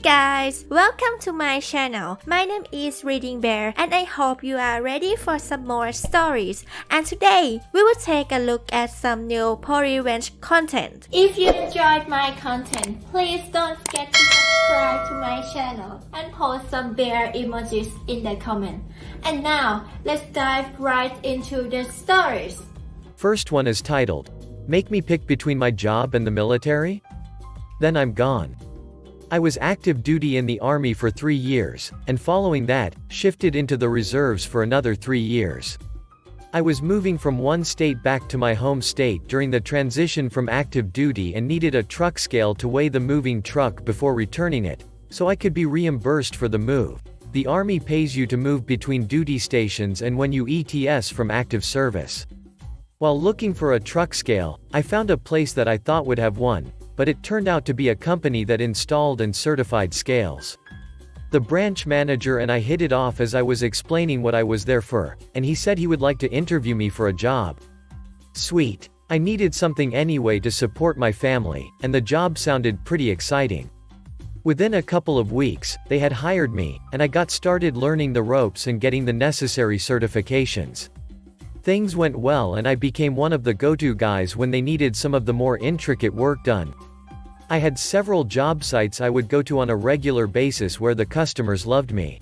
guys, welcome to my channel. My name is ReadingBear and I hope you are ready for some more stories. And today, we will take a look at some new revenge content. If you enjoyed my content, please don't forget to subscribe to my channel and post some bear emojis in the comment. And now, let's dive right into the stories. First one is titled, "Make me pick between my job and the military? Then I'm gone." I was active duty in the army for 3 years, and following that, shifted into the reserves for another 3 years. I was moving from one state back to my home state during the transition from active duty and needed a truck scale to weigh the moving truck before returning it, so I could be reimbursed for the move. The army pays you to move between duty stations and when you ETS from active service. While looking for a truck scale, I found a place that I thought would have one, but it turned out to be a company that installed and certified scales. The branch manager and I hit it off as I was explaining what I was there for, and he said he would like to interview me for a job. Sweet. I needed something anyway to support my family, and the job sounded pretty exciting. Within a couple of weeks, they had hired me, and I got started learning the ropes and getting the necessary certifications. Things went well and I became one of the go-to guys when they needed some of the more intricate work done. I had several job sites I would go to on a regular basis where the customers loved me.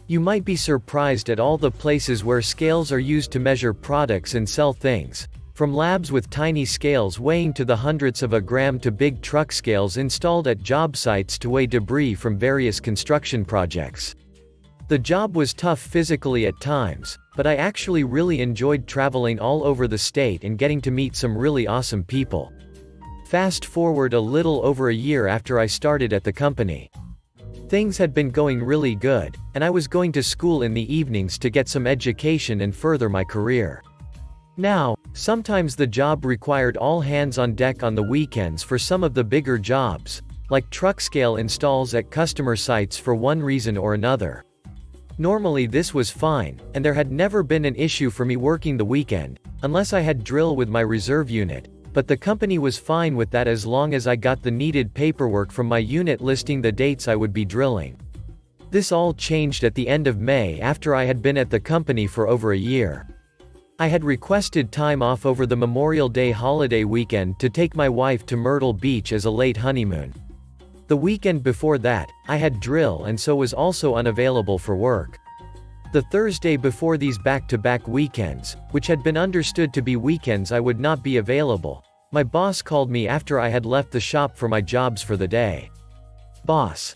You might be surprised at all the places where scales are used to measure products and sell things, from labs with tiny scales weighing to the hundredths of a gram to big truck scales installed at job sites to weigh debris from various construction projects. The job was tough physically at times, but I actually really enjoyed traveling all over the state and getting to meet some really awesome people. Fast forward a little over a year after I started at the company. Things had been going really good, and I was going to school in the evenings to get some education and further my career. Now, sometimes the job required all hands on deck on the weekends for some of the bigger jobs, like truck scale installs at customer sites for one reason or another. Normally this was fine, and there had never been an issue for me working the weekend, unless I had drill with my reserve unit, but the company was fine with that as long as I got the needed paperwork from my unit listing the dates I would be drilling. This all changed at the end of May after I had been at the company for over a year. I had requested time off over the Memorial Day holiday weekend to take my wife to Myrtle Beach as a late honeymoon. The weekend before that, I had drill and so was also unavailable for work. The Thursday before these back-to-back weekends, which had been understood to be weekends I would not be available, my boss called me after I had left the shop for my jobs for the day. "Boss.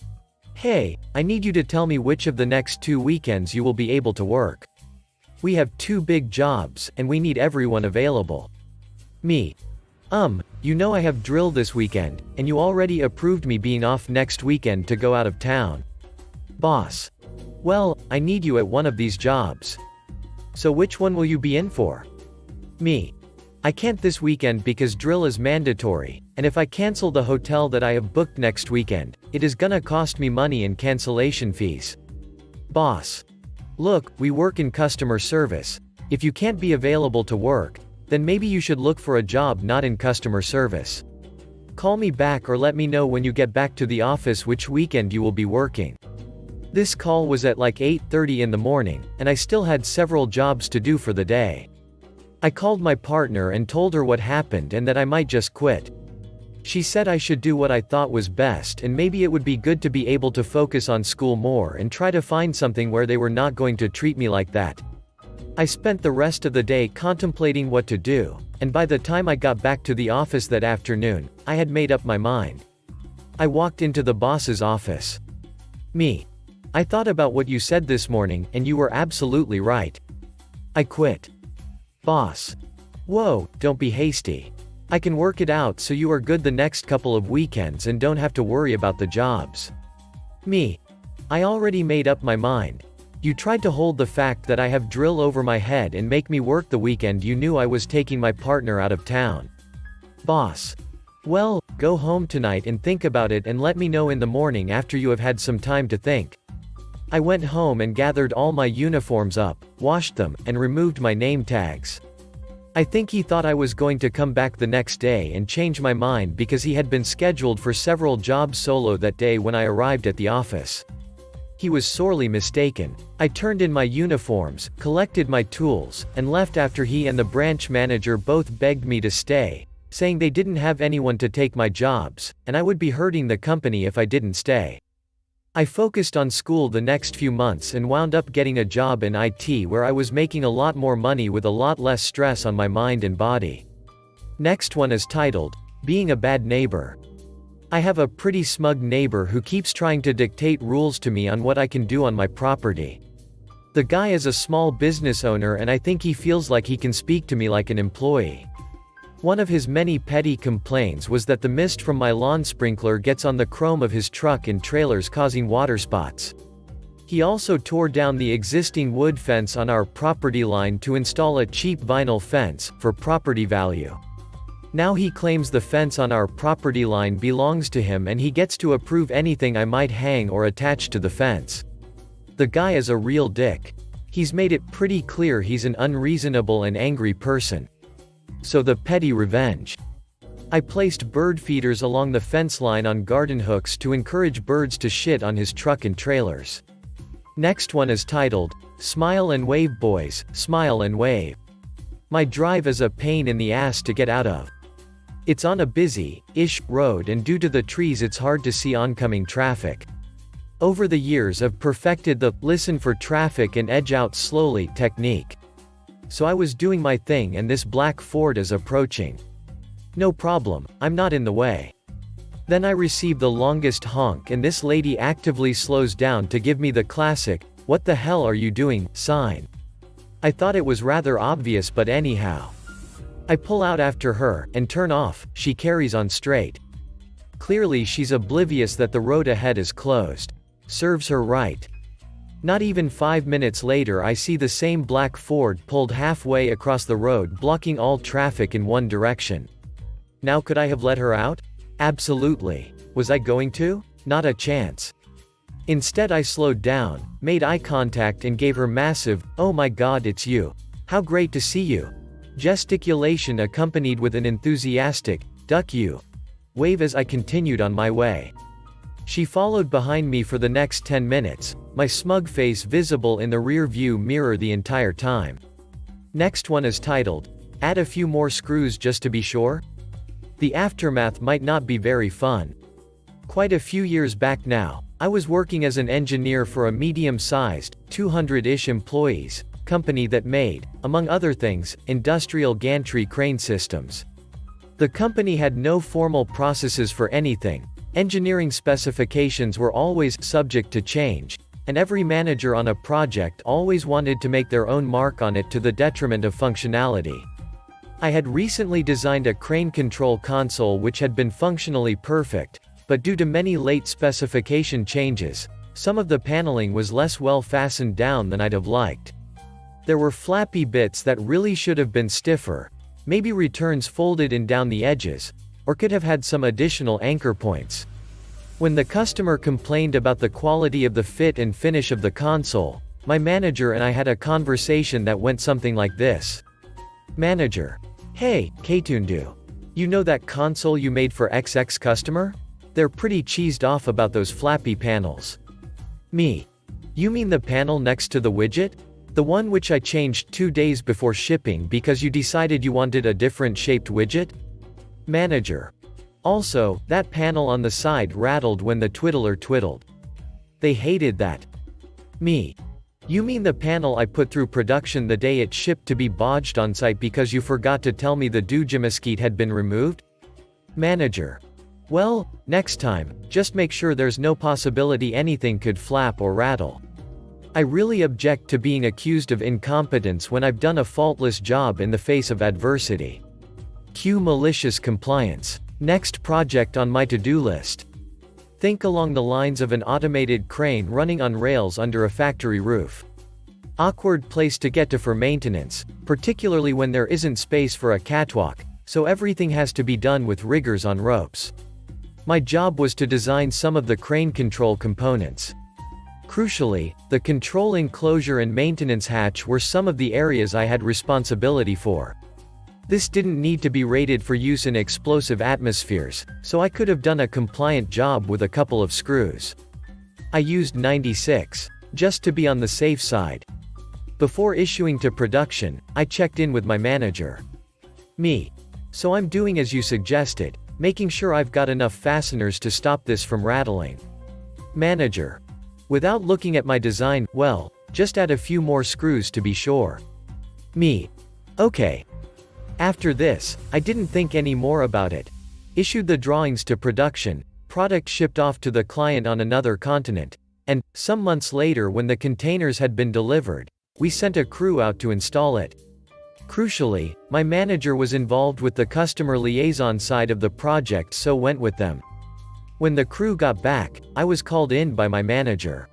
Hey, I need you to tell me which of the next 2 weekends you will be able to work. We have 2 big jobs, and we need everyone available." Me. You know I have drill this weekend, and you already approved me being off next weekend to go out of town. Boss. Well, I need you at one of these jobs. So which one will you be in for? Me. I can't this weekend because drill is mandatory, and if I cancel the hotel that I have booked next weekend, it is gonna cost me money in cancellation fees. Boss. Look, we work in customer service. If you can't be available to work, then maybe you should look for a job not in customer service. Call me back or let me know when you get back to the office which weekend you will be working. This call was at like 8:30 in the morning, and I still had several jobs to do for the day. I called my partner and told her what happened and that I might just quit. She said I should do what I thought was best and maybe it would be good to be able to focus on school more and try to find something where they were not going to treat me like that. I spent the rest of the day contemplating what to do, and by the time I got back to the office that afternoon, I had made up my mind. I walked into the boss's office. Me. I thought about what you said this morning, and you were absolutely right. I quit. Boss. Whoa, don't be hasty. I can work it out so you are good the next couple of weekends and don't have to worry about the jobs. Me. I already made up my mind. You tried to hold the fact that I have drill over my head and make me work the weekend you knew I was taking my partner out of town. Boss. Well, go home tonight and think about it and let me know in the morning after you have had some time to think. I went home and gathered all my uniforms up, washed them, and removed my name tags. I think he thought I was going to come back the next day and change my mind because he had been scheduled for several jobs solo that day when I arrived at the office. He was sorely mistaken. I turned in my uniforms, collected my tools, and left after he and the branch manager both begged me to stay, saying they didn't have anyone to take my jobs, and I would be hurting the company if I didn't stay. I focused on school the next few months and wound up getting a job in IT where I was making a lot more money with a lot less stress on my mind and body. Next one is titled, Being a Bad Neighbor. I have a pretty smug neighbor who keeps trying to dictate rules to me on what I can do on my property. The guy is a small business owner and I think he feels like he can speak to me like an employee. One of his many petty complaints was that the mist from my lawn sprinkler gets on the chrome of his truck and trailers causing water spots. He also tore down the existing wood fence on our property line to install a cheap vinyl fence, for property value. Now he claims the fence on our property line belongs to him and he gets to approve anything I might hang or attach to the fence. The guy is a real dick. He's made it pretty clear he's an unreasonable and angry person. So the petty revenge. I placed bird feeders along the fence line on garden hooks to encourage birds to shit on his truck and trailers. Next one is titled, Smile and Wave Boys, Smile and Wave. My drive is a pain in the ass to get out of. It's on a busy-ish road and due to the trees it's hard to see oncoming traffic. Over the years I've perfected the listen for traffic and edge out slowly technique. So I was doing my thing and this black Ford is approaching. No problem, I'm not in the way. Then I receive the longest honk and this lady actively slows down to give me the classic, "What the hell are you doing?" sign. I thought it was rather obvious but anyhow. I pull out after her, and turn off, she carries on straight. Clearly she's oblivious that the road ahead is closed. Serves her right. Not even 5 minutes later I see the same black Ford pulled halfway across the road blocking all traffic in one direction. Now could I have let her out? Absolutely. Was I going to? Not a chance. Instead I slowed down, made eye contact and gave her massive, "Oh my God, it's you. How great to see you," gesticulation accompanied with an enthusiastic, "Duck you," wave as I continued on my way. She followed behind me for the next 10 minutes, my smug face visible in the rear view mirror the entire time. Next one is titled, Add a Few More Screws Just to Be Sure. The aftermath might not be very fun. Quite a few years back now, I was working as an engineer for a medium-sized, 200-ish employees, company that made, among other things, industrial gantry crane systems. The company had no formal processes for anything. Engineering specifications were always subject to change, and every manager on a project always wanted to make their own mark on it to the detriment of functionality. I had recently designed a crane control console which had been functionally perfect, but due to many late specification changes, some of the paneling was less well fastened down than I'd have liked. There were flappy bits that really should have been stiffer, maybe returns folded in down the edges, or could have had some additional anchor points. When the customer complained about the quality of the fit and finish of the console, my manager and I had a conversation that went something like this. Manager: Hey, Ketundu. You know that console you made for XX customer? They're pretty cheesed off about those flappy panels. Me: You mean the panel next to the widget? The one which I changed 2 days before shipping because you decided you wanted a different shaped widget? Manager: Also, that panel on the side rattled when the twiddler twiddled. They hated that. Me: You mean the panel I put through production the day it shipped to be bodged on site because you forgot to tell me the Dujamesquite had been removed? Manager: Well, next time, just make sure there's no possibility anything could flap or rattle. I really object to being accused of incompetence when I've done a faultless job in the face of adversity. Cue malicious compliance. Next project on my to-do list. Think along the lines of an automated crane running on rails under a factory roof. Awkward place to get to for maintenance, particularly when there isn't space for a catwalk, so everything has to be done with riggers on ropes. My job was to design some of the crane control components. Crucially, the control enclosure and maintenance hatch were some of the areas I had responsibility for. This didn't need to be rated for use in explosive atmospheres, so I could have done a compliant job with a couple of screws. I used 96, just to be on the safe side. Before issuing to production, I checked in with my manager. Me. So I'm doing as you suggested, making sure I've got enough fasteners to stop this from rattling. Manager. Without looking at my design, well, just add a few more screws to be sure. Me. Okay. After this, I didn't think any more about it. Issued the drawings to production, product shipped off to the client on another continent, and, some months later when the containers had been delivered, we sent a crew out to install it. Crucially, my manager was involved with the customer liaison side of the project, so went with them. When the crew got back, I was called in by my manager.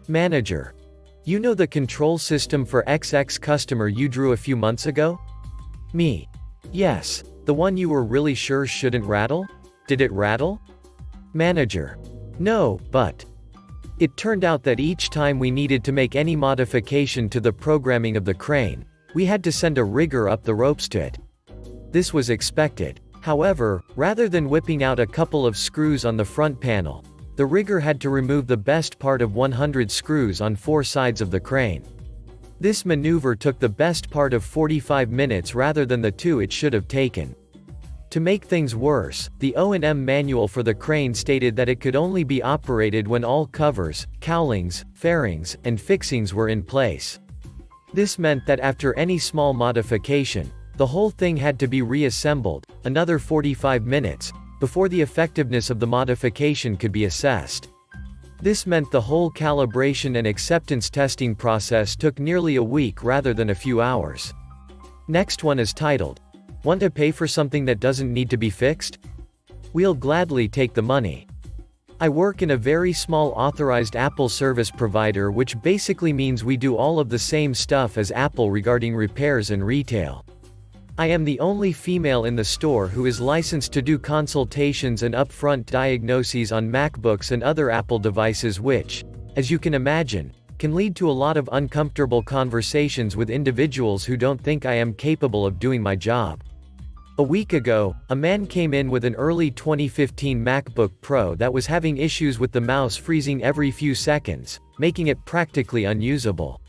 Manager. You know the control system for XX customer you drew a few months ago? Me. Yes, the one you were really sure shouldn't rattle? Did it rattle? Manager. No, but it turned out that each time we needed to make any modification to the programming of the crane, we had to send a rigger up the ropes to it. This was expected. However, rather than whipping out a couple of screws on the front panel, the rigger had to remove the best part of 100 screws on 4 sides of the crane. This maneuver took the best part of 45 minutes rather than the 2 it should have taken. To make things worse, the O&M manual for the crane stated that it could only be operated when all covers, cowlings, fairings, and fixings were in place. This meant that after any small modification, the whole thing had to be reassembled, another 45 minutes, before the effectiveness of the modification could be assessed. This meant the whole calibration and acceptance testing process took nearly a week rather than a few hours. Next one is titled, Want to pay for something that doesn't need to be fixed? We'll gladly take the money. I work in a very small authorized Apple service provider, which basically means we do all of the same stuff as Apple regarding repairs and retail. I am the only female in the store who is licensed to do consultations and upfront diagnoses on MacBooks and other Apple devices, which, as you can imagine, can lead to a lot of uncomfortable conversations with individuals who don't think I am capable of doing my job. A week ago, a man came in with an early 2015 MacBook Pro that was having issues with the mouse freezing every few seconds, making it practically unusable.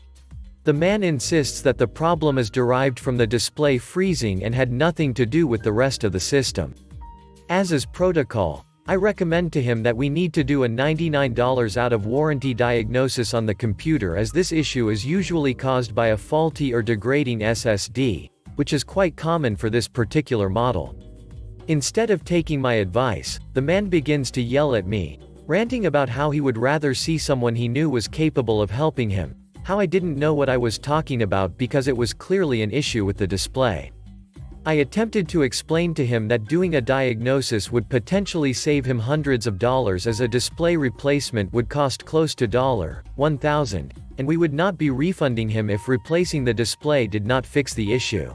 The man insists that the problem is derived from the display freezing and had nothing to do with the rest of the system. As is protocol, I recommend to him that we need to do a $99 out of warranty diagnosis on the computer, as this issue is usually caused by a faulty or degrading SSD, which is quite common for this particular model. Instead of taking my advice, the man begins to yell at me, ranting about how he would rather see someone he knew was capable of helping him, how I didn't know what I was talking about because it was clearly an issue with the display. I attempted to explain to him that doing a diagnosis would potentially save him hundreds of dollars, as a display replacement would cost close to $1,000, and we would not be refunding him if replacing the display did not fix the issue.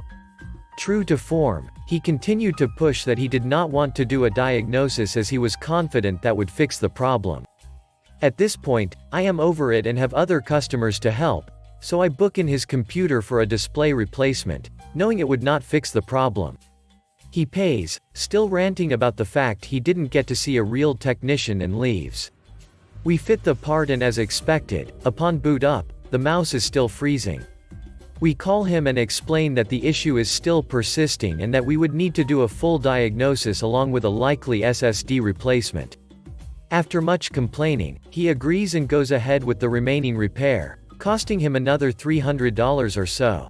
True to form, he continued to push that he did not want to do a diagnosis as he was confident that would fix the problem. At this point, I am over it and have other customers to help, so I book in his computer for a display replacement, knowing it would not fix the problem. He pays, still ranting about the fact he didn't get to see a real technician, and leaves. We fit the part, and as expected, upon boot up, the mouse is still freezing. We call him and explain that the issue is still persisting and that we would need to do a full diagnosis along with a likely SSD replacement. After much complaining, he agrees and goes ahead with the remaining repair, costing him another $300 or so.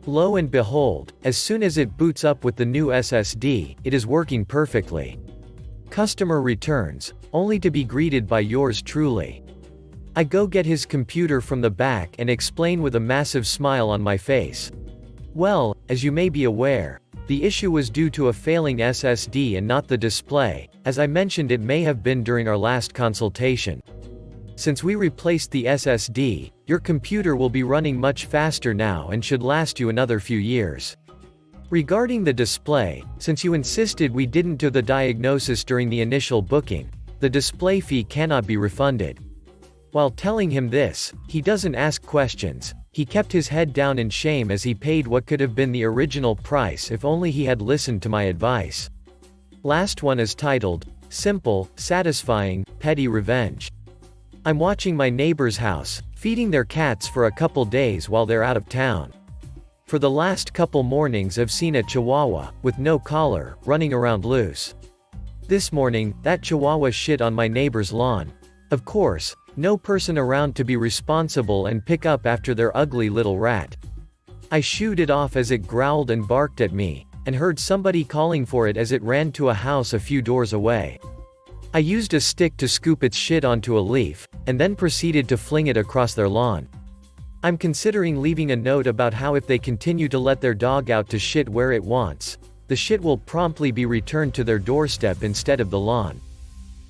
Lo and behold, as soon as it boots up with the new SSD, it is working perfectly. Customer returns, only to be greeted by yours truly. I go get his computer from the back and explain with a massive smile on my face. Well, as you may be aware, the issue was due to a failing SSD and not the display, as I mentioned it may have been during our last consultation. Since we replaced the SSD, your computer will be running much faster now and should last you another few years. Regarding the display, since you insisted we didn't do the diagnosis during the initial booking, the display fee cannot be refunded. While telling him this, he doesn't ask questions, He kept his head down in shame as he paid what could have been the original price if only he had listened to my advice. Last one is titled, Simple, Satisfying, Petty Revenge. I'm watching my neighbor's house, feeding their cats for a couple days while they're out of town. For the last couple mornings I've seen a chihuahua, with no collar, running around loose. This morning, that chihuahua shit on my neighbor's lawn. Of course, no person around to be responsible and pick up after their ugly little rat. I shooed it off as it growled and barked at me, and heard somebody calling for it as it ran to a house a few doors away. I used a stick to scoop its shit onto a leaf, and then proceeded to fling it across their lawn. I'm considering leaving a note about how if they continue to let their dog out to shit where it wants, the shit will promptly be returned to their doorstep instead of the lawn.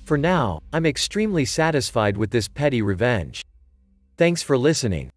For now, I'm extremely satisfied with this petty revenge. Thanks for listening.